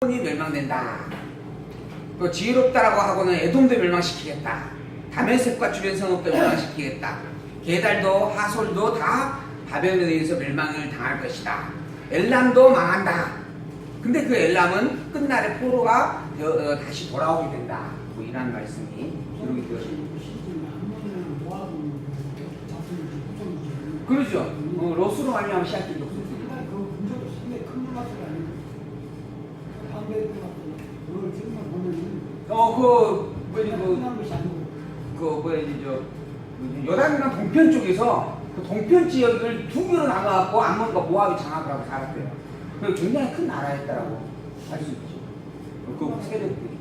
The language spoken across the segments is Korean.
이 멸망된다. 또 지혜롭다라고 하고는 에돔도 멸망시키겠다. 다메섹과 주변 성읍도 멸망시키겠다. 게달도 하솔도 다 바벨론에 의해서 멸망을 당할 것이다. 엘람도 망한다. 근데 그 엘람은 끝날에 포로가 다시 돌아오게 된다. 뭐 이런 말씀이 기록이 되었습니다. 그러죠. 로스로 말미암아 시작된 독수리. 요단이랑 동편 쪽에서 그 동편 지역을 두 개로 나눠갖고 암몬과 모압이 장악을 하고 살았대요. 그 굉장히 큰 나라였다라고 할 수 있죠. 그 세력들이.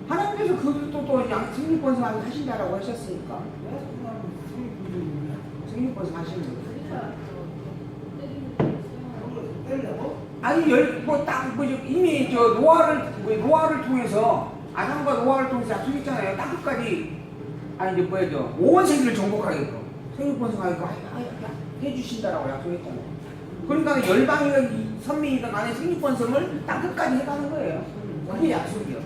하나님께서 그것도 또 승리권승 하신다라고 하셨으니까. 승리권승 하시는 거죠. 아니 이미 노아를 통해서 아담과 노아를 통해서 약속했잖아요. 땅 끝까지 온 세계를 정복하게끔 생육번성하게끔 해주신다라고 약속했잖아요. 그러니까 열방이든 선민이든 간에 생육번성을 땅 끝까지 해가는 거예요. 그게 약속이요.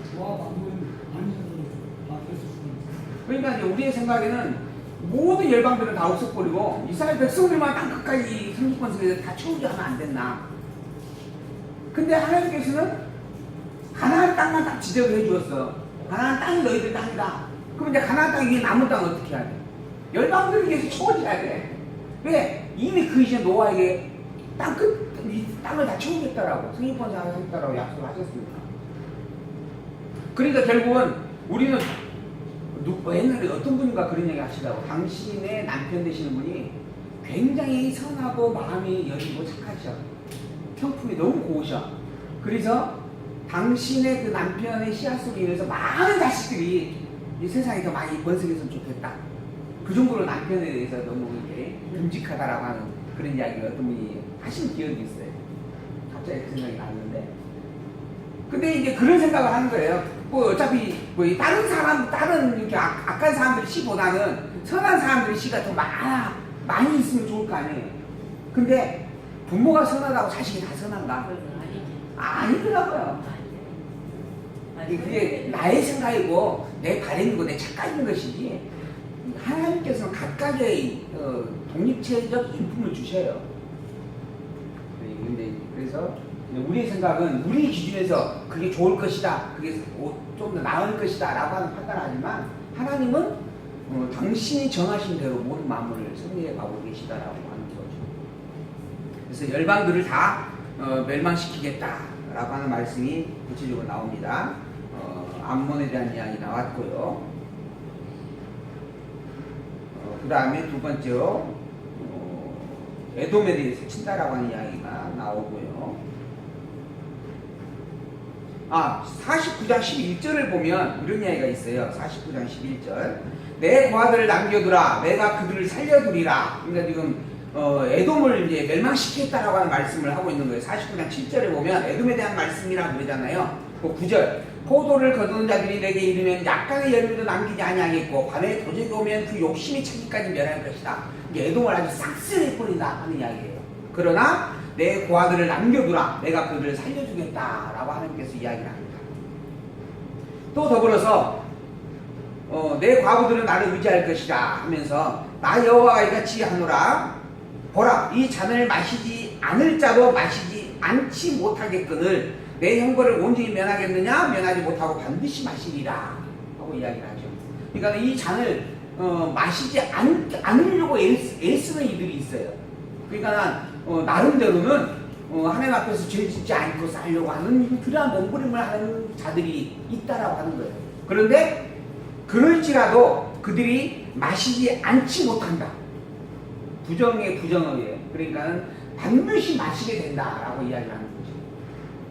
그러니까 이제 우리의 생각에는 모든 열방들은 다 없애버리고 이스라엘 백성들만 땅 끝까지 생육번성에서 다 채우게 하면 안 됐나? 근데 하나님께서는 가나안 땅만 딱 지적을 해주었어. 가나안 땅이 너희들 땅이다. 그럼 이제 가나안 땅 위에 남은 땅은 어떻게 해야 돼? 열방들을 위해서 채워줘야 돼. 왜? 이미 그 이전 노아에게 땅을 다 채우겠다라고 승인권자 하겠다라고 약속을 하셨습니다. 그러니까 결국은 우리는 옛날에 어떤 분인가 그런 얘기 하시더라고. 당신의 남편 되시는 분이 굉장히 선하고 마음이 여리고 착하셔. 성품이 너무 고우셔. 그래서 당신의 그 남편의 씨앗으로 인해서 많은 자식들이 이 세상에 더 많이 번성했으면 좋겠다. 그 정도로 남편에 대해서 너무 이렇게 듬직하다라고 하는 그런 이야기를 어떤 분이 하신 기억이 있어요. 갑자기 그 생각이 났는데. 근데 이제 그런 생각을 하는 거예요. 어차피 다른 이렇게 악한 사람들 씨보다는 선한 사람들의 씨가 더 많이 있으면 좋을 거 아니에요. 근데 부모가 선하다고 자식이 다 선한가? 아니더라고요. 그게 나의 생각이고 내 바램이고 내 착각인 것이지 하나님께서는 각각의 독립체적 인품을 주셔요. 그래서 우리의 생각은 우리 기준에서 그게 좋을 것이다, 그게 좀 더 나을 것이다 라고 하는 판단을 하지만 하나님은 당신이 정하신 대로 모든 만물을 섭리해 가고 계시다라고 하는 거죠. 그래서 열방들을 다 멸망시키겠다라고 하는 말씀이 구체적으로 나옵니다. 암몬에 대한 이야기 나왔고요. 그 다음에 두 번째로 에돔에 대해서 친다라고 하는 이야기가 나오고요. 49장 11절을 보면 이런 이야기가 있어요. 49장 11절. 내 고아들을 남겨두라. 내가 그들을 살려두리라. 그러니까 지금 에돔을 이제 멸망시키겠다라고 하는 말씀을 하고 있는 거예요. 49장 7절에 보면 에돔에 대한 말씀이라고 그러잖아요. 그 9절. 포도를 거두는 자들이 내게 이르면 약간의 열매도 남기지 아니하겠고 밤에 도적이 오면 그 욕심이 차기까지 멸할 것이다. 이게 에돔을 아주 싹쓸이해버린다 하는 이야기예요. 그러나 내 고아들을 남겨두라. 내가 그들을 살려주겠다라고 하나님께서 이야기를 합니다. 또 더불어서 내 과부들은 나를 의지할 것이다 하면서 나 여호와가 이같이 하노라. 보라, 이 잔을 마시지 않을 자도 마시지 않지 못하겠거늘 내 형벌을 온전히 면하겠느냐? 면하지 못하고 반드시 마시리라 하고 이야기를 하죠. 그러니까 이 잔을 마시지 않으려고 애쓰는 이들이 있어요. 그러니까 나름대로는 하나님 앞에서 죄 짓지 않고 살려고 하는 그러한 몸부림을 하는 자들이 있다라고 하는 거예요. 그런데 그럴지라도 그들이 마시지 않지 못한다. 부정의 부정어예요. 그러니까 반드시 마시게 된다라고 이야기를 하는 거죠.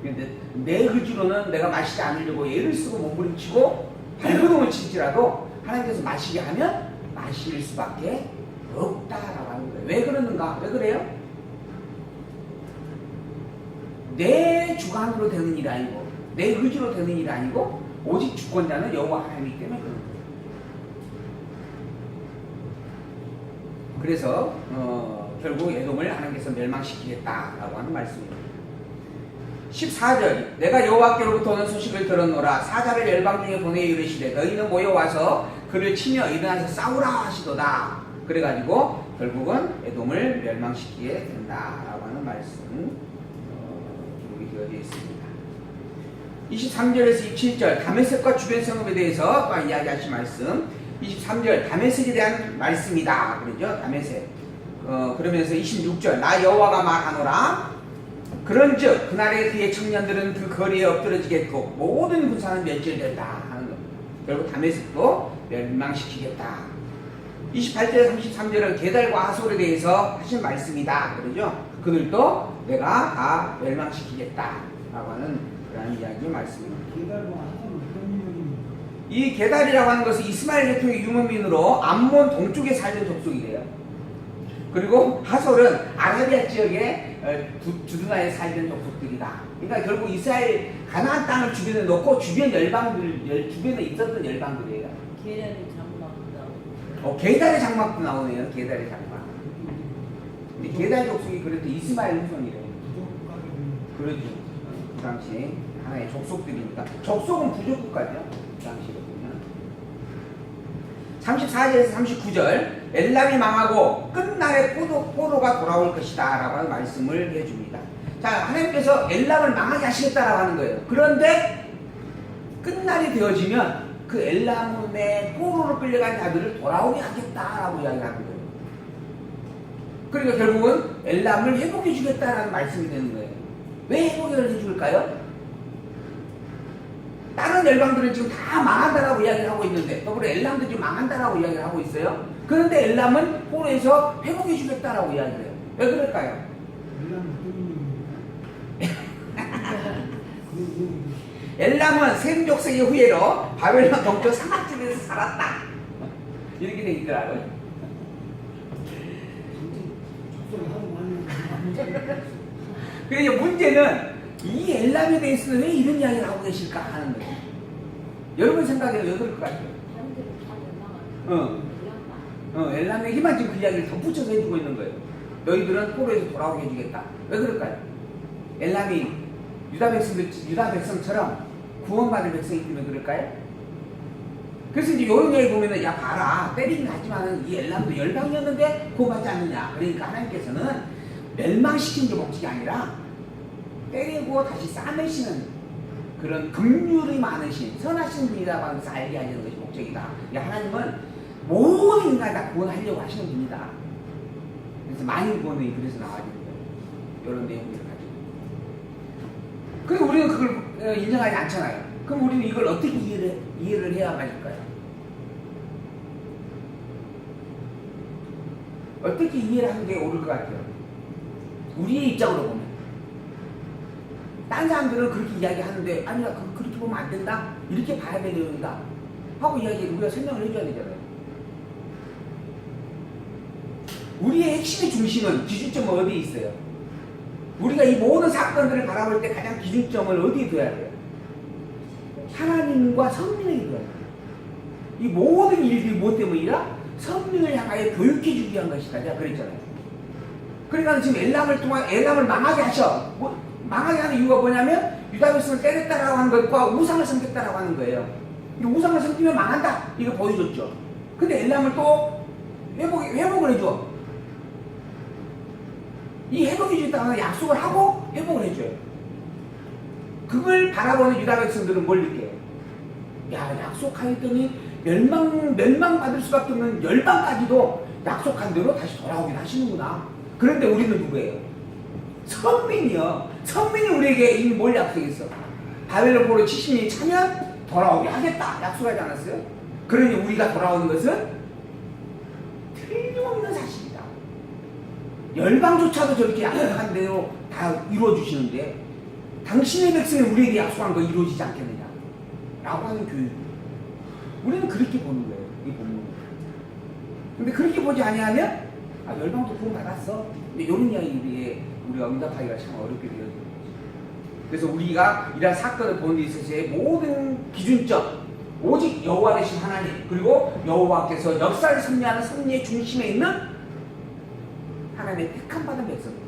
그런데 내 의지로는 내가 마시지 않으려고 애를 쓰고 몸부림치고 발버둥을 칠지라도 하나님께서 마시게 하면 마실 수밖에 없다라고 하는 거예요. 왜 그러는가? 왜 그래요? 내 주관으로 되는 일이 아니고 내 의지로 되는 일이 아니고 오직 주권자는 여호와 하나님이기 때문에 그런 거예요. 그래서 결국 에돔을 하나님께서 멸망시키겠다라고 하는 말씀입니다. 14절 내가 여호와께로부터 오는 소식을 들었노라. 사자를 열방 중에 보내 이르시되 너희는 모여와서 그를 치며 일어나서 싸우라 하시도다. 그래가지고 결국은 에돔을 멸망시키게 된다라고 하는 말씀 기록이 되어져 있습니다. 23절에서 27절 다메섹과 주변 성읍에 대해서 또 이야기하신 말씀. 23절 다메섹에 대한 말씀이다 그러죠. 다메섹. 그러면서 26절 나 여호와가 말하노라. 그런즉 그날에 그의 청년들은 그 거리에 엎드러지겠고 모든 군사는 멸절된다 하는 것. 결국 다메섹도 멸망시키겠다. 28절 33절은 게달과 하솔에 대해서 하신 말씀이다 그러죠. 그들도 내가 다 멸망시키겠다 라고 하는 그런 이야기 말씀입니다. 게달과 하솔은 어떤 인물입니까? 이 게달이라고 하는 것은 이스마엘 계통의 유목민으로 암몬 동쪽에 살던 족속이래요. 그리고 하솔은 아라비아 지역의 주둔하에 살던 족속들이다. 그러니까 결국 이스라엘 가나안 땅을 주변에 놓고 주변 열방들, 주변에 있었던 열방들이에요. 계달의 장막도 게달의 장막도 나오네요. 게달의 장막. 근데 게달 족속이 그래도 이스마엘 후손이래요. 그렇죠. 그 당시 하나의 족속들이니까. 족속은 부족국가죠. 그 당시에 보면. 34절에서 39절 엘람이 망하고 끝날에 포로가 돌아올 것이다 라고 하는 말씀을 해줍니다. 자, 하나님께서 엘람을 망하게 하시겠다라고 하는 거예요. 그런데 끝날이 되어지면 그 엘람의 포로로 끌려간 자들을 돌아오게 하겠다라고 이야기하는 거예요. 그러니까 결국은 엘람을 회복해 주겠다라는 말씀이 되는 거예요. 왜 회복을 해줄까요? 다른 열방들은 지금 다 망한다라고 이야기를 하고 있는데 더불어 엘람도 지금 망한다라고 이야기를 하고 있어요. 그런데 엘람은 포로에서 회복해 주겠다라고 이야기를 해요. 왜 그럴까요? 엘람은 셈 족속의 후예로 바벨론 동쪽 사막지대에서 살았다. 이렇게 돼 있더라고요. 그러니까 문제는 이 엘람에 대해서는 왜 이런 이야기를 하고 계실까 하는 거예요. 여러분 생각에 왜 그럴 것 같아요? 엘람에게만 지금 그 이야기를 덧붙여서 해주고 있는 거예요. 너희들은 포로에서 돌아오게 해주겠다. 왜 그럴까요? 엘람이 유다 백성처럼 구원받을 백성이 때문에 그럴까요? 그래서 이제 요런 얘기 보면은 야 봐라 때리긴 하지만은 이 엘람도 열방이었는데 구원받지 않느냐. 그러니까 하나님께서는 멸망시킨 게 목적이 아니라 때리고 다시 싸매시는 그런 긍휼이 많으신 선하신 분이라고 하는 것을 알게 하려는 것이 목적이다. 하나님은 모든 인간을 다 구원하려고 하시는 분이다. 그래서 많은 구원이 그래서 나와야 되는 거예요. 이런 내용들을 가지고. 그리고 우리는 그걸 인정하지 않잖아요. 그럼 우리는 이걸 어떻게 이해를 해야 맞을까요? 어떻게 이해를 하는 게 옳을 것 같아요? 우리의 입장으로 보면. 딴 사람들은 그렇게 이야기하는데 아니야 그렇게 보면 안 된다 이렇게 봐야 되는다 하고 우리가 설명을 해줘야 되잖아요. 우리의 핵심의 중심은 기준점은 어디에 있어요? 우리가 이 모든 사건들을 바라볼 때 가장 기준점을 어디에 둬야 돼요? 하나님과 성령에게 둬야 돼요. 이 모든 일들이 무엇 때문이라? 성령을 향하여 교육해주기 위한 것이다 제가 그랬잖아요. 그러니까 지금 엘람을 망하게 하셔. 망하게 하는 이유가 뭐냐면 유다 백성을 때렸다라고 하는 것과 우상을 섬겼다라고 하는 거예요. 우상을 섬기면 망한다 이거 보여줬죠. 근데 엘람을 또 회복을 해줘. 이 회복해 주겠다는 약속을 하고 회복을 해줘요. 그걸 바라보는 유다 백성들은 뭘 느껴요? 야 약속하였더니 멸망받을 수밖에 없는 열방까지도 약속한 대로 다시 돌아오긴 하시는구나. 그런데 우리는 누구예요? 선민이요. 선민이 우리에게 이미 뭘 약속했어? 바벨론 포로 70년이 차면 돌아오게 하겠다 약속하지 않았어요? 그러니 우리가 돌아오는 것은 틀림없는 사실이다. 열방조차도 저렇게 약속한 대로 다 이루어주시는데 당신의 백성이 우리에게 약속한 거 이루어지지 않겠느냐 라고 하는 교육. 우리는 그렇게 보는 거예요. 이 본문을. 근데 그렇게 보지 아니하면 열방도 구원 받았어. 근데 이런 이야기에 우리가 응답하기가 참 어렵게 되어지는 거죠. 그래서 우리가 이러한 사건을 보는 데 있어서의 모든 기준점, 오직 여호와 되신 하나님, 그리고 여호와께서 역사를 섭리하는 섭리의 중심에 있는 하나님의 택함 받은 백성들.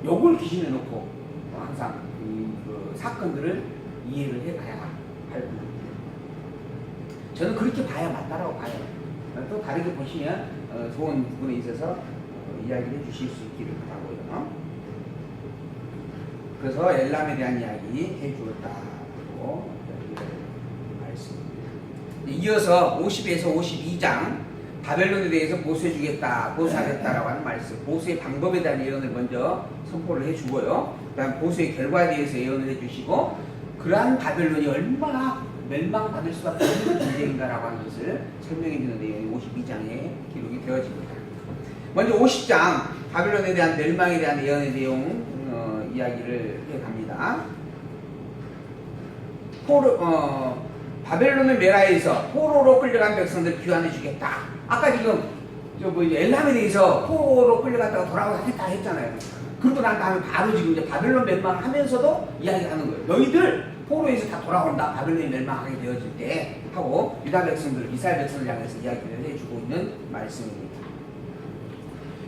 요걸 기준에 놓고 항상 그 사건들을 이해를 해가야 할 부분입니다. 저는 그렇게 봐야 맞다라고 봐요. 또 다르게 보시면 좋은 부분에 있어서 이야기를 해주실 수 있기를 바라고요. 그래서 엘람에 대한 이야기 해주었다고 말씀입니다. 이어서 50에서 52장 바벨론에 대해서 보수해주겠다, 보수하겠다라고 하는 말씀, 보수의 방법에 대한 예언을 먼저 선포를 해주고요. 그 다음 보수의 결과에 대해서 예언을 해주시고, 그러한 바벨론이 얼마나 멸망받을 수밖에 없는 존재인가라고 하는 것을 설명해주는 내용이 52장에 기록이 되어집니다. 먼저 50장 바벨론에 대한 멸망에 대한 예언의 내용 이야기를 해갑니다. 바벨론을 멸하여서 포로로 끌려간 백성들 귀환해주겠다. 아까 지금 엘람에 대해서 포로로 끌려갔다가 돌아오겠다 했잖아요. 그러고 난 다음에 바로 지금 이제 바벨론 멸망하면서도 이야기하는 거예요. 너희들 포로에서 다 돌아온다. 바벨론이 멸망하게 되어질 때 하고 유다 백성들, 이스라엘 백성을 향해서 이야기를 해주고 있는 말씀입니다.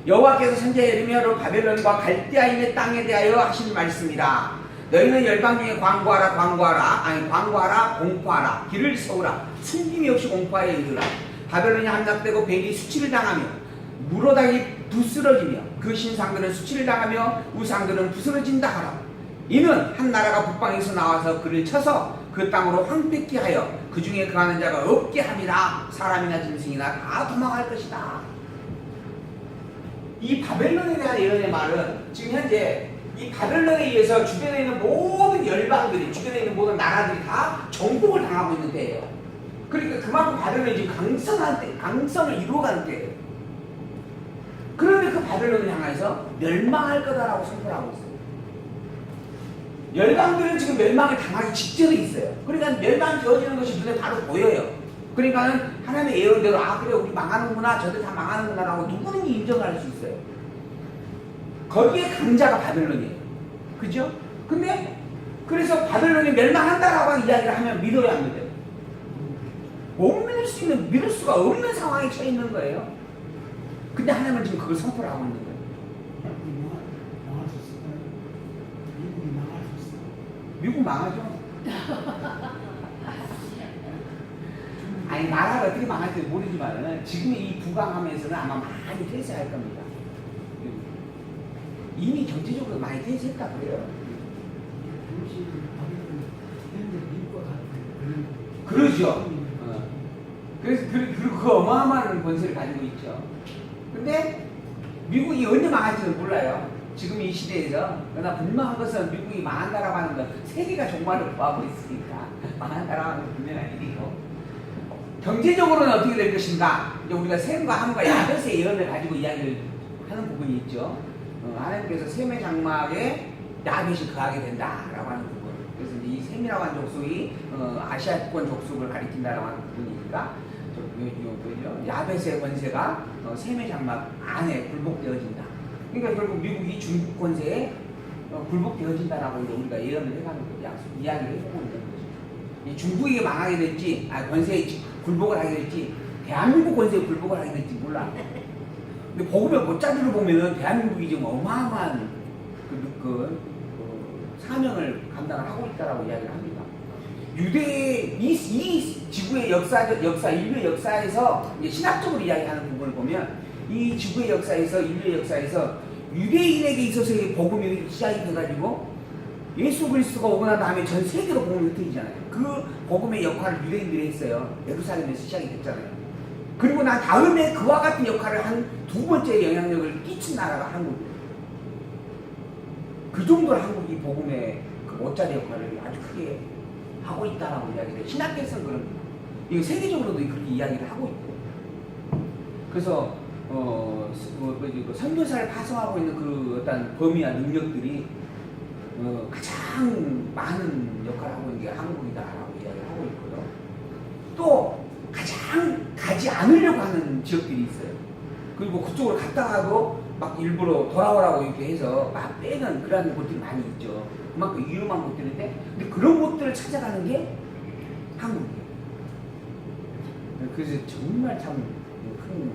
여호와께서 선지자 예레미야로 바벨론과 갈대아인의 땅에 대하여 하신 말씀이라. 너희는 열방 중에 광고하라, 공포하라, 길을 세우라, 숨김이 없이 공포하여 이르라. 바벨론이 함락되고 벨이 수치를 당하며 무로당이 부스러지며 그 신상들은 수치를 당하며 우상들은 부스러진다 하라. 이는 한 나라가 북방에서 나와서 그를 쳐서 그 땅으로 황폐케 하여 그 중에 거하는 자가 없게 함이라. 사람이나 짐승이나 다 도망할 것이다. 이 바벨론에 대한 예언의 말은 지금 현재 이 바벨론에 의해서 주변에 있는 모든 열방들이, 주변에 있는 모든 나라들이 다 정복을 당하고 있는 때예요. 그러니까 그만큼 바벨론이 지금 강성을 이루어가는 때예요. 그런데 그 바벨론을 향해서 멸망할 거다라고 선포를 하고 있어요. 열방들은 지금 멸망을 당하기 직전에 있어요. 그러니까 멸망이 되어지는 것이 눈에 바로 보여요. 그러니까는 하나님의 예언대로 그래 우리 망하는구나, 저들 다 망하는구나라고 누구든지 인정을 할 수 있어요. 거기에 강자가 바벨론이에요. 그죠? 근데 그래서 바벨론이 멸망한다라고 하는 이야기를 하면 믿어야 안 믿어요. 못 믿을 수가 없는 상황에 처해 있는 거예요. 근데 하나님은 지금 그걸 선포를 하고 있는 거예요. 미국 망하죠. 아니 나라가 어떻게 망할지 모르지만 지금 이 부강하면서는 아마 많이 폐쇄할 겁니다. 이미 경제적으로 많이 폐쇄했다 그래요. 그러죠. 그래서 그 어마어마한 권세를 가지고 있죠. 근데 미국이 언제 망할지는 몰라요. 지금 이 시대에서. 그러나 분명한 것은 미국이 망한다라고 하는 건 세계가 종말을 구하고 있으니까 망한다라고 하는 건 분명한 일이고, 경제적으로는 어떻게 될 것인가? 이제 우리가 셈과 함과 야벳의 예언을 가지고 이야기를 하는 부분이 있죠. 하나님께서 셈의 장막에 야벳이 거하게 된다라고 하는 부분. 그래서 이제 이 셈이라고 하는 족속이 아시아권 족속을 가리킨다라고 하는 부분이니까 야벳의 권세가 셈의 장막 안에 굴복되어진다. 그러니까 결국 미국이 중국 권세에 굴복되어진다라고 우리가 예언을 해가는 거예요. 이야기를 해보고 있는 거죠. 이 중국이 망하게 될지, 권세에 굴복을 하게 될지, 대한민국 권세에 굴복을 하게 될지 몰라. 근데 복음의 보자들을 보면은 대한민국이 지금 어마어마한 그 사명을 감당을 하고 있다라고 이야기를 합니다. 유대의 이 지구의 인류의 역사에서 이제 신학적으로 이야기하는 부분을 보면 이 지구의 역사에서, 인류의 역사에서 유대인에게 있어서의 복음이 시작이 돼가지고 예수 그리스도가 오고 난 다음에 전 세계로 복음이 흩어지잖아요. 그 복음의 역할을 유대인들이 했어요. 예루살렘에서 시작이 됐잖아요. 그리고 난 다음에 그와 같은 역할을 한 두 번째 영향력을 끼친 나라가 한국이에요. 그 정도로 한국이 복음의 그 모짜리 역할을 아주 크게 하고 있다라고 이야기해요. 신학계에서는 그럽니다. 이거 세계적으로도 그렇게 이야기를 하고 있고. 그래서 선교사를 파송하고 있는 그 어떤 범위와 능력들이 가장 많은 역할을 하고 있는 게 한국이다라고 이야기를 하고 있고요. 또 가장 가지 않으려고 하는 지역들이 있어요. 그리고 그쪽으로 갔다가도 막 일부러 돌아오라고 이렇게 해서 막 빼는 그런 곳들이 많이 있죠. 그만큼 위험한 곳들인데, 근데 그런 곳들을 찾아가는 게 한국이에요. 그래서 정말 참 큰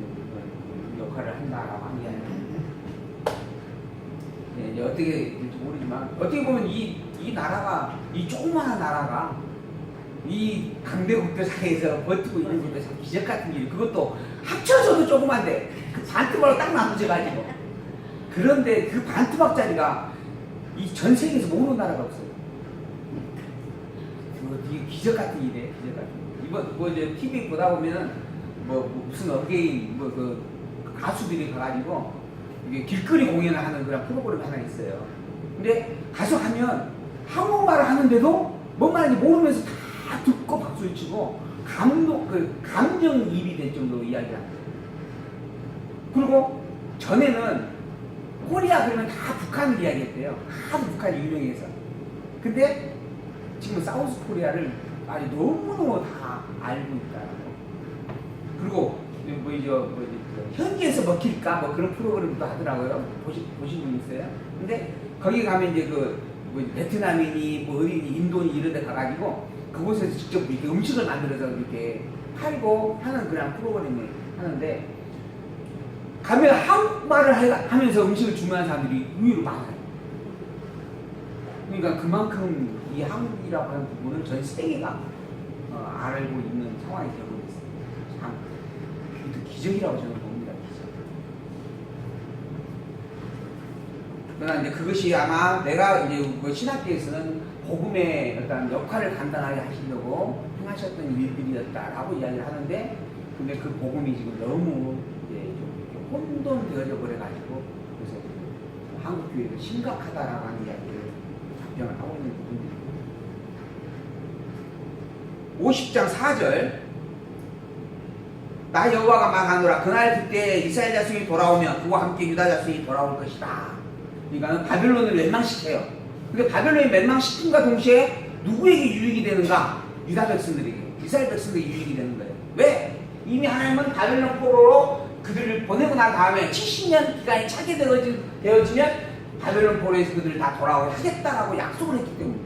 역할을 한다라고 하는 게 아니라 이제 어떻게 될지 모르지만 어떻게 보면 이 나라가 이 조그마한 나라가 이 강대국들 사이에서 버티고 있는 것도 참 기적 같은 일이 그것도 합쳐져도 조그만데 그 반토막으로 딱 나눠져가지고 그런데 그 반토막짜리가 이 전 세계에서 모르는 나라가 없어요. 그거 되게 기적 같은 일이에요. 기적 같은 일. 이번 뭐 이제 TV 보다 보면은 뭐 무슨 어게인 뭐 그 가수들이 가가지고 이게 길거리 공연을 하는 그런 프로그램이 하나 있어요. 근데 가서 하면 한국말을 하는데도 뭔 말인지 모르면서 다 듣고 박수를 치고 감정이입이 될 정도로 이야기를 합니다. 그리고 전에는 코리아 그러면 다 북한을 이야기했대요. 하도 북한이 유명해서. 근데 지금 사우스 코리아를 아주 너무너무 다 알고 있다고. 그리고 뭐 현지에서 먹힐까 뭐 그런 프로그램도 하더라고요. 보신 분 있어요? 근데 거기 가면 이제 뭐 베트남이니 뭐 어디니 인도니 이런 데 가가지고 그곳에서 직접 이렇게 음식을 만들어서 이렇게 팔고 하는 그런 프로그램을 하는데 가면 한국말을 하면서 음식을 주문하는 사람들이 의외로 많아요. 그러니까 그만큼 이 한국이라고 하는 부분을 전 세계가 알고 있는 상황이 되고 있어요. 참 그것도 기적이라고 저는 봅니다. 기적. 그러나 이제 그것이 아마 내가 이제 그 신학계에서는 복음의 어떤 역할을 간단하게 하시려고 행하셨던 일들이었다라고 이야기를 하는데, 근데 그 복음이 지금 너무 이제 좀 혼돈되어져 버려가지고 그래서 한국 교회가 심각하다라고 하는 이야기를 답변을 하고 있는 부분입니다. 50장 4절 나 여호와가 말하노라 그날 그때 이스라엘 자손이 돌아오면 그와 함께 유다 자손이 돌아올 것이다. 그러니까 바벨론을 멸망시켜요. 근데 바벨론이 멸망시킴과 동시에 누구에게 유익이 되는가? 유다 백성들에게, 이스라엘 백성들에게 유익이 되는 거예요. 왜? 이미 하나님은 바벨론 포로로 그들을 보내고 난 다음에 70년 기간이 차게 되어지면 바벨론 포로에서 그들을 다 돌아오게 하겠다라고 약속을 했기 때문이죠.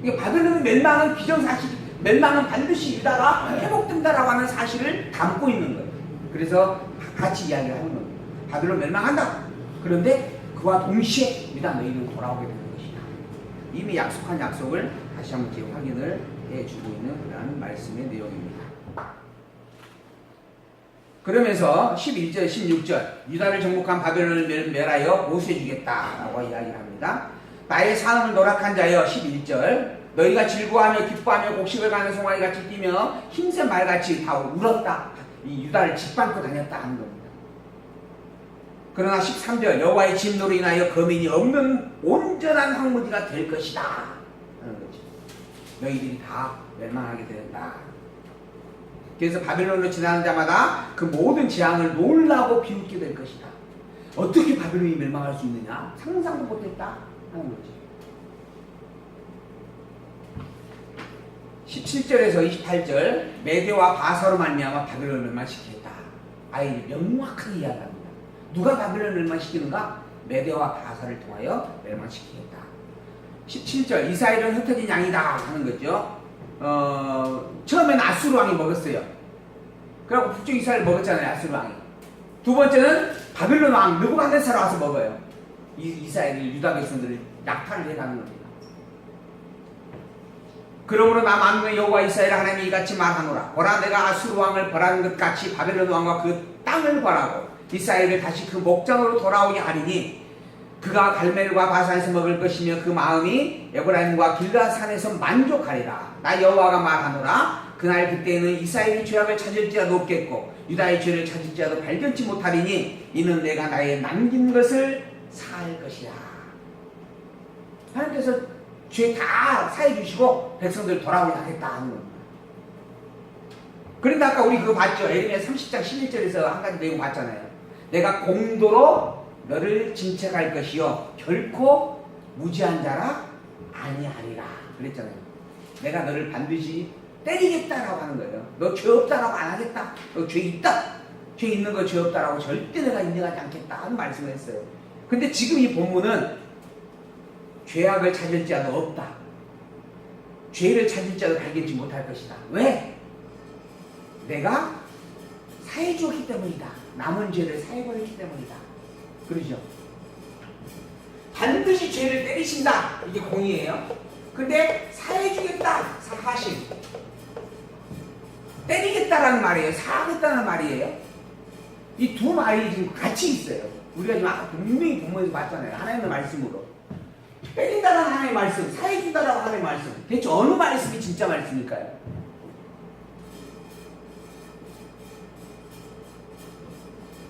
이게 바벨론 멸망은 기정사실, 멸망은 반드시 유다가 회복된다라고 하는 사실을 담고 있는 거예요. 그래서 같이 이야기를 하는 겁니다. 바벨론 멸망한다. 그런데 그와 동시에 유다 너희는 돌아오게 되는 것이다. 이미 약속한 약속을 다시 한번 확인을 해주고 있는 그런 말씀의 내용입니다. 그러면서 11절, 16절 유다를 정복한 바벨론을 멸하여 보수해주겠다라고 이야기를 합니다. 나의 산업을 노력한 자여 11절 너희가 즐거워하며 기뻐하며 곡식을 가는 송아지같이 뛰며 힘센 말같이 다 울었다. 이 유다를 짓밟고 다녔다 하는 겁니다. 그러나 13절 여호와의 진노로 인하여 거민이 없는 온전한 황무지가 될 것이다 하는 거죠. 너희들이 다 멸망하게 된다. 그래서 바벨론으로 지나는 자마다 그 모든 재앙을 놀라고 비웃게 될 것이다. 어떻게 바벨론이 멸망할 수 있느냐? 상상도 못했다 하는 거지. 17절에서 28절 메대와 바사로 말미암아 바벨론을 멸망시키겠다. 아예 명확하게 이야기합니다. 누가 바벨론을 멸망시키는가? 메대와 바사를 통하여 멸망시키겠다. 17절 이스라엘은 흩어진 양이다 하는 거죠. 처음에는 아수르 왕이 먹었어요. 그리고 북쪽 이스라엘 먹었잖아요. 아수르 왕이. 두 번째는 바벨론 왕 느부갓네살 와서 먹어요. 이스라엘 유다 백성들을 약탈을 해가는 겁니다. 그러므로 나 만군의 여호와 이스라엘 하나님이 이같이 말하노라. 보라 내가 아수르 왕을 벌한 것 같이 바벨론 왕과 그 땅을 벌하고 이스라엘을 다시 그 목장으로 돌아오게 하리니 그가 갈멜과 바산에서 먹을 것이며 그 마음이 에브라임과 길르앗산에서 만족하리라. 나 여호와가 말하노라. 그날 그때에는 이스라엘이 죄악을 찾을지라도 없겠고 유다의 죄를 찾을지라도 발견치 못하리니 이는 내가 나의 남긴 것을 사할 것이야. 하나님께서 죄 다 사해 주시고 백성들 돌아오게 하겠다 하는 겁니다. 그런데 아까 우리 그거 봤죠? 에레미야 30장 11절에서 한 가지 내용 봤잖아요. 내가 공도로 너를 진책할 것이요 결코 무지한 자라 아니하리라 그랬잖아요. 내가 너를 반드시 때리겠다라고 하는 거예요. 너 죄 없다라고 안 하겠다. 너 죄 있다. 죄 있는 거 죄 없다라고 절대 내가 인정하지 않겠다 하는 말씀을 했어요. 근데 지금 이 본문은 죄악을 찾을 자도 없다. 죄를 찾을 자도 발견치 못할 것이다. 왜? 내가 사해 주었기 때문이다. 남은 죄를 사해 버렸기 때문이다. 그러죠. 반드시 죄를 때리신다. 이게 공의예요. 근데 사해주겠다. 사하심. 때리겠다라는 말이에요. 사하겠다는 말이에요. 이 두 말이 지금 같이 있어요. 우리가 지금 아까 분명히 본문에서 봤잖아요. 하나님의 말씀으로. 때린다는 하나님의 말씀, 사해준다라는 하나님의 말씀. 대체 어느 말씀이 진짜 말씀일까요?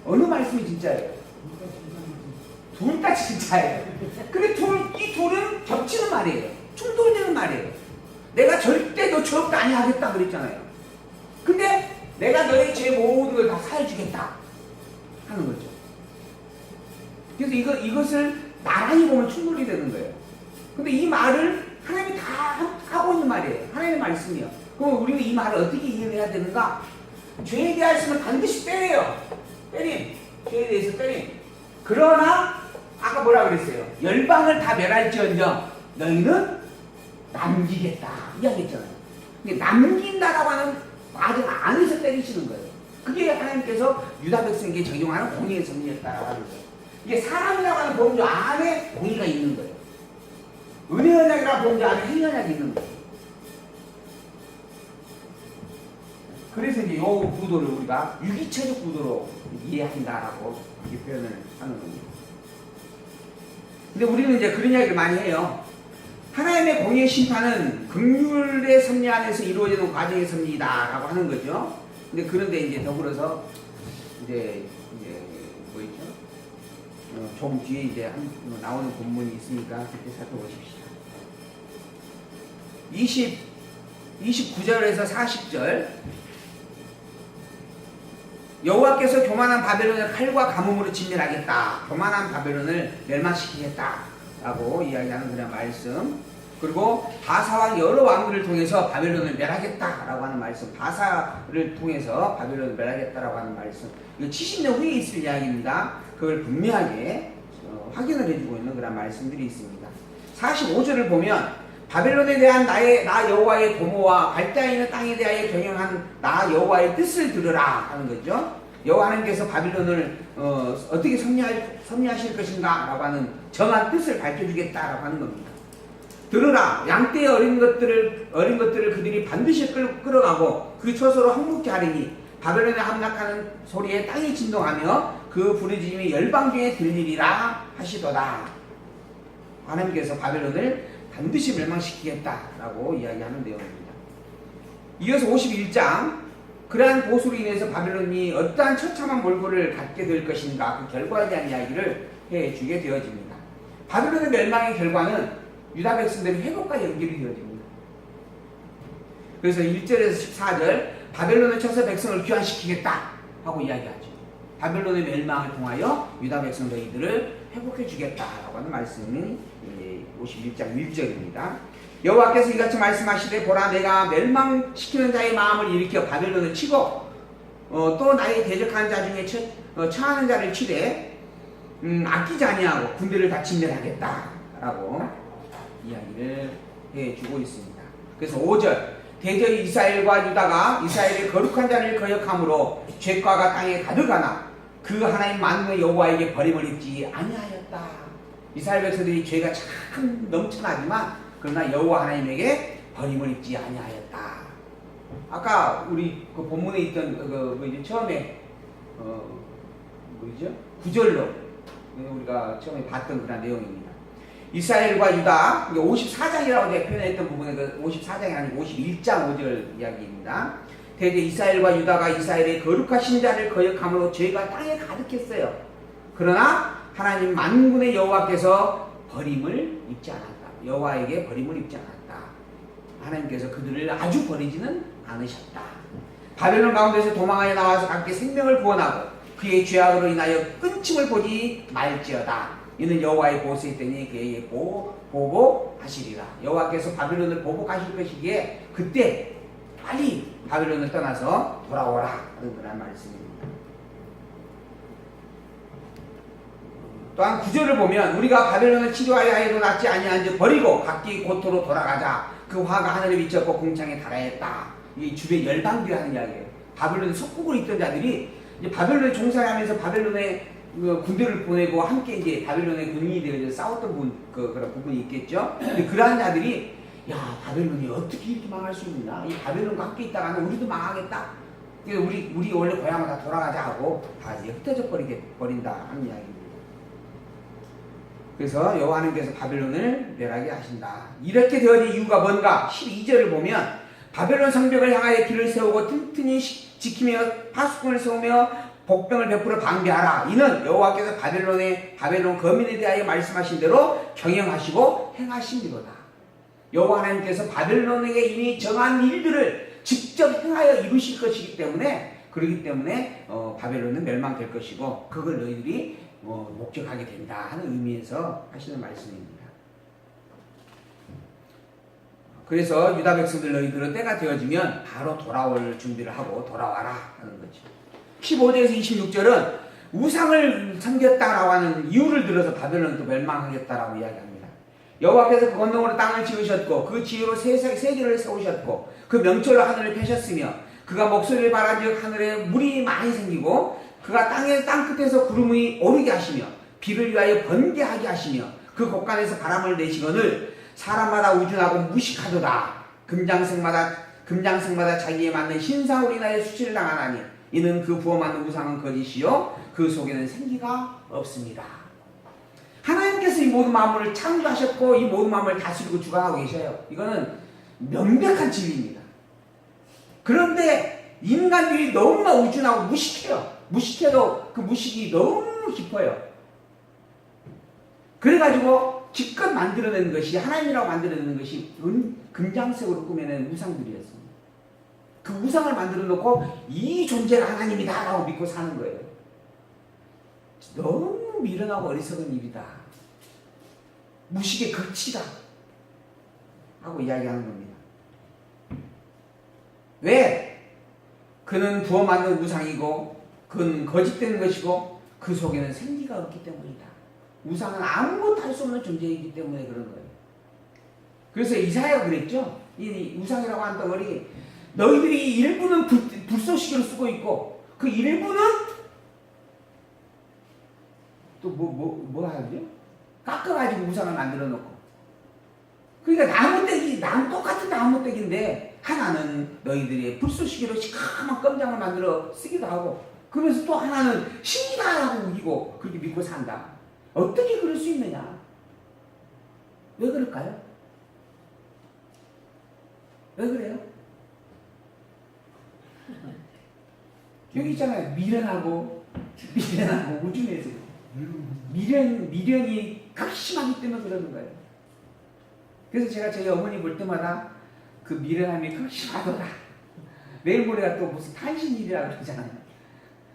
어느 말씀이 진짜예요? 둘 다 진짜예요. 근데 이 둘은 겹치는 말이에요. 충돌되는 말이에요. 내가 절대 너 죄 없다 아니하겠다 그랬잖아요. 근데 내가 너의 죄 모든 걸 다 사해주겠다 하는 거죠. 그래서 이것을 나란히 보면 충돌이 되는 거예요. 근데 이 말을 하나님이 다 하고 있는 말이에요. 하나님의 말씀이요. 그럼 우리는 이 말을 어떻게 이해해야 되는가? 죄에 대하여서는 반드시 때려요. 때림. 죄에 대해서 때림. 그러나 아까 뭐라 그랬어요? 열방을 다 멸할지언정 너희는 남기겠다 이야기했잖아요. 근데 남긴다라고 하는 과정 안에서 때리시는 거예요. 그게 하나님께서 유다 백성에게 적용하는 공의의 섭리였다라고 하는 거예요. 이게 사람이라고 하는 범주 안에 공의가 있는 거예요. 은혜 언약이라는 범주 안에 행위 언약이 있는 거예요. 그래서 이제 이 구도를 우리가 유기체적 구도로 이해한다라고 이렇게 표현을 하는 겁니다. 근데 우리는 이제 그런 이야기를 많이 해요. 하나님의 공의의 심판은 긍휼의 섭리 안에서 이루어지는 과정의 섭리다라고 하는 거죠. 근데 그런데 이제 더불어서 이제 뭐 있죠? 조금 뒤에 이제 나오는 본문이 있으니까 그때 살펴보십시오. 29절에서 40절. 여호와께서 교만한 바벨론을 칼과 가뭄으로 진멸하겠다. 교만한 바벨론을 멸망시키겠다라고 이야기하는 그런 말씀. 그리고 바사왕 여러 왕들을 통해서 바벨론을 멸하겠다라고 하는 말씀. 바사를 통해서 바벨론을 멸하겠다라고 하는 말씀. 이거 70년 후에 있을 이야기입니다. 그걸 분명하게 확인을 해주고 있는 그런 말씀들이 있습니다. 45절을 보면 바벨론에 대한 나 여호와의 도모와 갈대아에 있는 땅에 대하여 경영한 나 여호와의 뜻을 들으라 하는 거죠. 여호와 하나님께서 바벨론을 어떻게 섭리하실 것인가 라고 하는 정한 뜻을 밝혀주겠다라고 하는 겁니다. 들으라. 양떼의 어린 것들을 그들이 반드시 끌어가고 그 처소로 항복케 하리니 바벨론에 함락하는 소리에 땅이 진동하며 그 부르짖음이 열방 중에 들리리라 하시도다. 하나님께서 바벨론을 반드시 멸망시키겠다라고 이야기하는 내용입니다. 이어서 51장. 그러한 보수로 인해서 바벨론이 어떠한 처참한 몰골을 갖게 될 것인가 그 결과에 대한 이야기를 해주게 되어집니다. 바벨론의 멸망의 결과는 유다 백성들의 회복과 연결이 되어집니다. 그래서 1절에서 14절 바벨론을 쳐서 백성을 귀환시키겠다 하고 이야기하죠. 바벨론의 멸망을 통하여 유다 백성 너희들을 회복해 주겠다라고 하는 말씀이 51장 1절입니다. 여호와께서 이같이 말씀하시되 보라 내가 멸망시키는 자의 마음을 일으켜 바벨론을 치고 또 나의 대적하는 자 중에 처하는 자를 치되 아끼지 아니하고 군대를 다 진멸하겠다라고 이야기를 해주고 있습니다. 그래서 5절 대저 이스라엘과 유다가 이스라엘의 거룩한 자를 거역함으로 죄과가 땅에 가득하나 그 하나님 만군의 여호와에게 버림을 입지 아니하였다. 이스라엘 백성들이 죄가 참 넘쳐나지만 그러나 여호와 하나님에게 버림을 입지 아니하였다. 아까 우리 그 본문에 있던 이제 처음에 뭐죠? 9절로 우리가 처음에 봤던 그런 내용입니다. 이스라엘과 유다 54장이라고 표현했던 부분에 54장이 아니고 51장 5절 이야기입니다. 대개 이스라엘과 유다가 이스라엘의 거룩하신 자를 거역함으로 죄가 땅에 가득했어요. 그러나 하나님 만군의 여호와께서 버림을 입지 않았다. 여호와에게 버림을 입지 않았다. 하나님께서 그들을 아주 버리지는 않으셨다. 바벨론 가운데서 도망하여 나와서 각기 생명을 구원하고 그의 죄악으로 인하여 끊침을 보지 말지어다. 이는 여호와의 보호세 때니 그에게 보복하시리라. 여호와께서 바벨론을 보복하실 것이기에 그때 빨리 바벨론을 떠나서 돌아오라 하는 그런 말씀입니다. 또한 9절을 보면 우리가 바벨론을 치료하여 하여도 낫지 아니한즉 버리고 각기 고토로 돌아가자. 그 화가 하늘에 비쳤고 궁창에 달하였다. 이게 주변 열방들이 하는 이야기예요. 바벨론에 속국을 있던 자들이 이제 바벨론에 종살이하면서 바벨론에 그 군대를 보내고 함께 이제 바벨론의 군인이 되어 싸웠던 그런 부분이 있겠죠. 근데 그러한 자들이 야 바벨론이 어떻게 이렇게 망할 수 있느냐? 이 바벨론과 함께 있다가는 우리도 망하겠다. 그래서 우리 원래 고향으로 다 돌아가자 하고 다 이제 흩어져 버린다 하는 이야기입니다. 그래서 여호와 하나님께서 바벨론을 멸하게 하신다. 이렇게 되어진 이유가 뭔가? 12절을 보면 바벨론 성벽을 향하여 길을 세우고 튼튼히 지키며 파수꾼을 세우며 복병을 베풀어 방비하라. 이는 여호와께서 바벨론 거민에 대하여 말씀하신 대로 경영하시고 행하심이로다. 여호와 하나님께서 바벨론에게 이미 정한 일들을 직접 행하여 이루실 것이기 때문에 그렇기 때문에 바벨론은 멸망될 것이고 그걸 너희들이 목적하게 된다 하는 의미에서 하시는 말씀입니다. 그래서 유다 백성들 너희들은 때가 되어지면 바로 돌아올 준비를 하고 돌아와라 하는 거죠. 15절에서 26절은 우상을 섬겼다라고 하는 이유를 들어서 바벨론도 멸망하겠다라고 이야기합니다. 여호와께서 그 건너으로 땅을 지으셨고 그 지으로 세계를 세우셨고 그 명철로 하늘을 펴셨으며 그가 목소리를 발한즉 하늘에 물이 많이 생기고 그가 땅 끝에서 구름이 오르게 하시며 비를 위하여 번개하게 하시며 그 곳간에서 바람을 내시거늘 사람마다 우준하고 무식하도다. 금장색마다 자기에 맞는 신상으로 인하여 수치를 당하나니 이는 그 부어 만든 우상은 거짓이요 그 속에는 생기가 없습니다. 하나님께서 이 모든 만물을 창조하셨고 이 모든 만물을 다스리고 주관하고 계셔요. 이거는 명백한 진리입니다. 그런데 인간들이 너무나 우준하고 무식해요. 무식해도 그 무식이 너무 깊어요. 그래가지고 기껏 만들어낸 것이 하나님이라고 만들어낸 것이 금장색으로 꾸며낸 우상들이었습니다. 그 우상을 만들어 놓고 이 존재가 하나님이다 라고 믿고 사는 거예요. 너무 미련하고 어리석은 일이다. 무식의 극치다 하고 이야기하는 겁니다. 왜? 그는 부어 만든 우상이고 그는 거짓된 것이고 그 속에는 생기가 없기 때문이다. 우상은 아무것도 할 수 없는 존재이기 때문에 그런 거예요. 그래서 이사야가 그랬죠. 이 우상이라고 하는 덩어리 너희들이 일부는 불쏘시개로 쓰고 있고 그 일부는 또 뭐 하죠? 깎아가지고 우상을 만들어 놓고 그러니까 똑같은 나무떼기인데 하나는 너희들이 불쏘시개로 시커먼 껌장을 만들어 쓰기도 하고 그러면서 또 하나는 신이다라고 우기고 그렇게 믿고 산다. 어떻게 그럴 수 있느냐? 왜 그럴까요? 왜 그래요? 여기 있잖아요. 미련하고 우준해서 미련이 극심하기 때문에 그러는 거예요. 그래서 제가 저희 어머니 볼 때마다 그 미련함이 극심하더라. 내일 모레가 또 무슨 탄신일이라고 그러잖아요.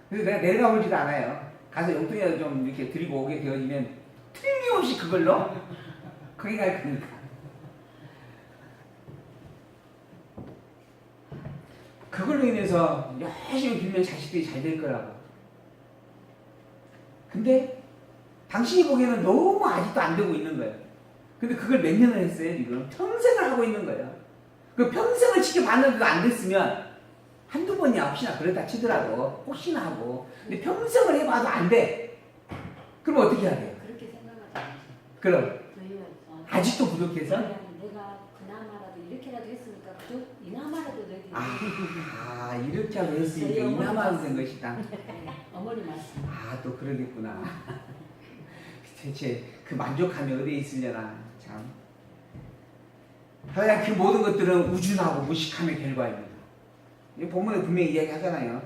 그래서 내가 내려가 보지도 않아요. 가서 용돈이라도 좀 이렇게 드리고 오게 되어지면 틀림없이 그걸로 거기 갈 거니까. 그걸로 인해서 열심히 빌면 자식들이 잘 될 거라고. 근데 당신이 보기에는 너무 아직도 안 되고 있는 거예요. 근데 그걸 몇 년을 했어요, 지금? 평생을 하고 있는 거예요. 그 평생을 지켜봤는데도 안 됐으면 한두 번이야 혹시나 그렇다 치더라도 혹시나 하고 근데 평생을 해봐도 안 돼. 그럼 어떻게 해야 돼요? 그렇게 생각하지 않으세요. 그럼 저희는 아직도 부족해서? 내가 그나마라도 이렇게라도 했으니까 이나마라도 너희들이 이렇게라도 했으니까 이나마라도 된 것이다. 어머니 말씀. 또 그러겠구나. 대체 그 만족함이 어디에 있으려나 참. 하여간 그 모든 것들은 우준하고 무식함의 결과입니다. 이 본문에 분명히 이야기하잖아요.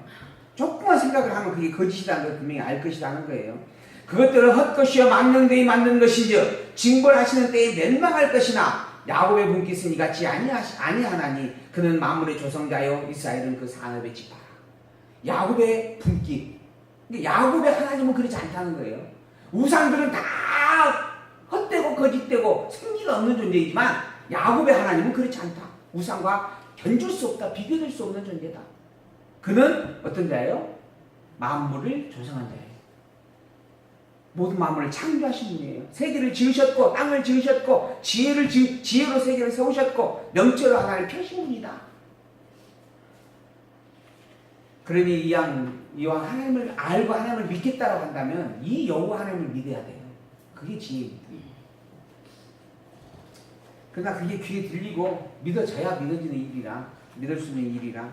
조금만 생각을 하면 그게 거짓이라는 걸 분명히 알 것이라는 거예요. 그것들은 헛것이여 망령되이 만든 것인즉 징벌하시는 때에 멸망할 것이나 야곱의 분깃은 이같이 아니하나니 그는 만물의 조성자요 이스라엘은 그 산업의 지파라. 야곱의 분깃. 야곱의 하나님은 그렇지 않다는 거예요. 우상들은 다 헛되고 거짓되고 생기가 없는 존재이지만 야곱의 하나님은 그렇지 않다. 우상과 견줄 수 없다. 비교될 수 없는 존재다. 그는 어떤 자예요? 만물을 조성한 자예요. 모든 만물을 창조하신 분이에요. 세계를 지으셨고 땅을 지으셨고 지혜로 세계를 세우셨고 명철로 하나를 펴신 분이다. 그러니 이왕 하나님을 알고 하나님을 믿겠다고 한다면 이 여호와 하나님을 믿어야 돼요. 그게 지혜입니다. 그러나 그게 귀에 들리고 믿어져야 믿어지는 일이라, 믿을 수 있는 일이라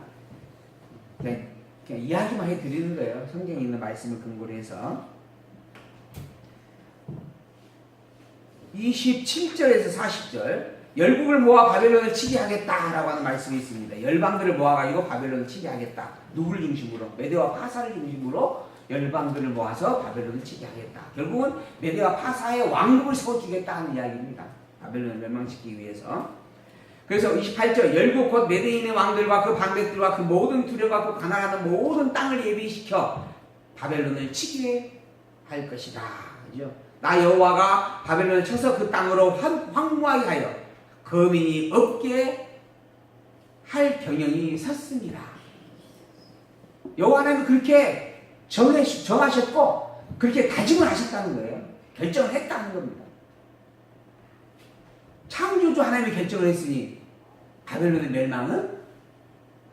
그냥 이야기만 해드리는 거예요. 성경에 있는 말씀을 근거로 해서. 27절에서 40절, 열국을 모아 바벨론을 치게 하겠다라고 하는 말씀이 있습니다. 열방들을 모아가지고 바벨론을 치게 하겠다. 누구를 중심으로? 메대와 파사를 중심으로 열방들을 모아서 바벨론을 치게 하겠다. 결국은 메대와 파사의 왕국을 세워주겠다 하는 이야기입니다. 바벨론을 멸망시키기 위해서. 그래서 28절, 열국 곧 메대인의 왕들과 그 방백들과 그 모든 두려워하고 가난하는 모든 땅을 예비시켜 바벨론을 치게 할 것이다. 그죠? 나 여호와가 바벨론을 쳐서 그 땅으로 황무하게 하여 거민이 없게 할 경영이 섰습니다. 여호와는 그렇게 정하셨고 그렇게 다짐을 하셨다는 거예요. 결정을 했다는 겁니다. 창조주 하나님이 결정을 했으니 바벨론의 멸망은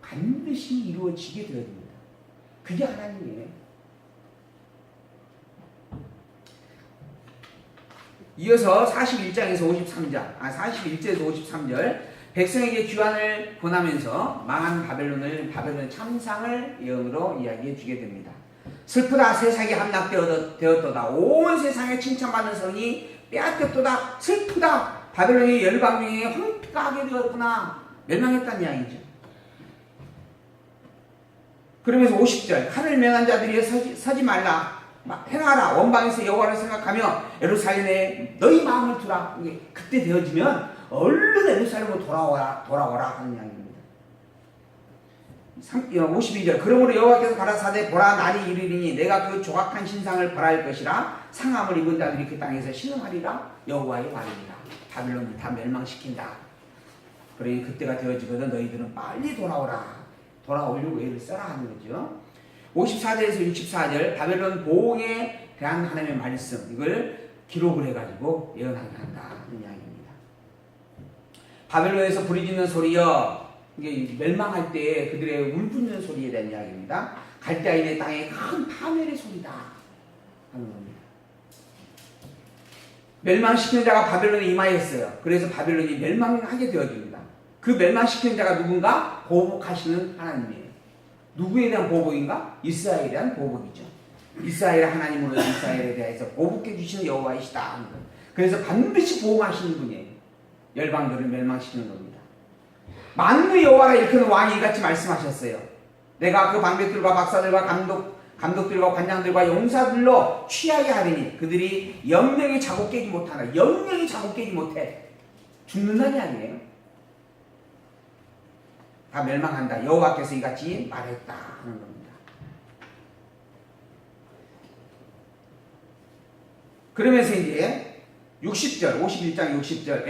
반드시 이루어지게 되어야 됩니다. 그게 하나님이에요. 이어서 41장에서 41절에서 53절, 백성에게 규환을 권하면서 망한 바벨론의 참상을 예언으로 이야기해 주게 됩니다. 슬프다, 세상에 함락되었도다. 온 세상에 칭찬받는 성이 빼앗겼도다. 슬프다, 바벨론이 열방 중에 황폐하게 되었구나. 멸망했다는 이야기죠. 그러면서 50절, 칼을 명한 자들이 서지 말라. 행하라. 원방에서 여호와를 생각하며 예루살렘에 너희 마음을 두라. 그때 되어지면 얼른 예루살렘으로 돌아오라 하는 이야기입니다. 52절, 그러므로 여호와께서 가라사대 보라, 날이 이르리니 내가 그 조각한 신상을 벌할 것이라. 상함을 입은 자들이 그 땅에서 신음하리라. 여호와의 말이니라. 바벨론을 다 멸망시킨다. 그러니 그때가 되어지거든 너희들은 빨리 돌아오려고 애를 써라 하는 거죠. 54절에서 64절, 바벨론 보응에 대한 하나님의 말씀, 이걸 기록을 해가지고 예언하게 한다는 이야기입니다. 바벨론에서 부르짖는 소리여, 이게 멸망할 때 그들의 울부짖는 소리에 대한 이야기입니다. 갈대아인의 땅에 큰 파멸의 소리다 하는 겁니다. 멸망시키는 자가 바벨론에 임하였어요. 그래서 바벨론이 멸망하게 되어집니다. 그 멸망시키는 자가 누군가? 보복하시는 하나님이에요. 누구에 대한 보복인가? 이스라엘에 대한 보복이죠. 이스라엘 하나님으로 이스라엘에 대해서 보복해 주시는 여호와이시다. 그래서 반드시 보호하시는 분이에요. 열방들을 멸망시키는 겁니다. 만군의 여호와라 일컫는 왕이 이같이 말씀하셨어요. 내가 그 방백들과 박사들과 감독들과 관장들과 용사들로 취하게 하리니 그들이 영영이 자고 깨지 못하나. 영영이 자고 깨지 못해. 죽는다는 이야기예요. 다 멸망한다. 여호와께서 이같이 말했다 하는 겁니다. 그러면서 이제 60절, 51장 60절